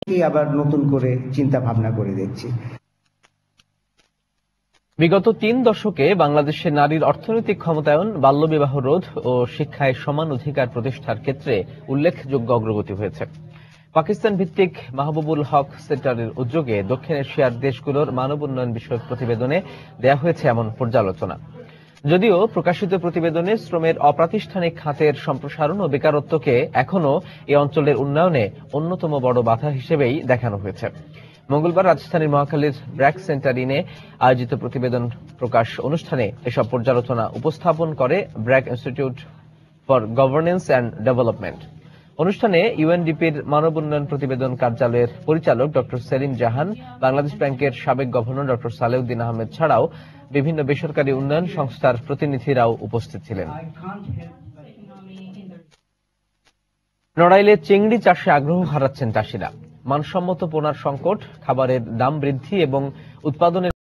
আবার নতুন করে চিন্তা ভাবনা করে দেখছি। বিগত ৩ দশকে বাংলাদেশে নারীর অর্থনৈতিক ক্ষমতায়ন, বাল্যবিবাহ রোধ ও শিক্ষায় সমান অধিকার প্রতিষ্ঠার ক্ষেত্রে উল্লেখযোগ্য অগ্রগতি হয়েছে। পাকিস্তান ভিত্তিক মাহবুবুল হক সেন্টারের উদ্যোগে দক্ষিণ এশিয়ার দেশগুলোর মানব উন্নয়ন বিষয়ক প্রতিবেদনে দেয়া হয়েছে এমন পর্যালোচনা। যদিও প্রকাশিত প্রতিবেদনে শ্রমের অপ্রাতিষ্ঠানিক খাতের সম্প্রসারণ ও বেকারত্বকে এখনো এ অঞ্চলের উন্নয়নে অন্যতম বড় বাধা হিসেবেই দেখানো হয়েছে। মঙ্গলবার রাজধানীর মহাখালীর ব্র্যাক সেন্টার ইনে আয়োজিত প্রতিবেদন প্রকাশ অনুষ্ঠানে এসব পর্যালোচনা উপস্থাপন করে BRAC institute for governance and development. অনুষ্ঠানে ইউএনডিপির মানব উন্নয়ন প্রতিবেদন কার্যালয়ের পরিচালক ডক্টর সেলিম জাহান, বাংলাদেশ ব্যাংকের সাবেক গভর্নর ডক্টর সালেউদ্দিন আহমেদ ছাড়াও বিভিন্ন বেসরকারি উন্নয়ন সংস্থার প্রতিনিধিরাও উপস্থিত ছিলেন। নড়াইলে চিংড়ি চাষে আগ্রহ হারাচ্ছেন চাষিরা। মানসম্মত পোনার সংকট, খাবারের দাম বৃদ্ধি এবং উৎপাদনের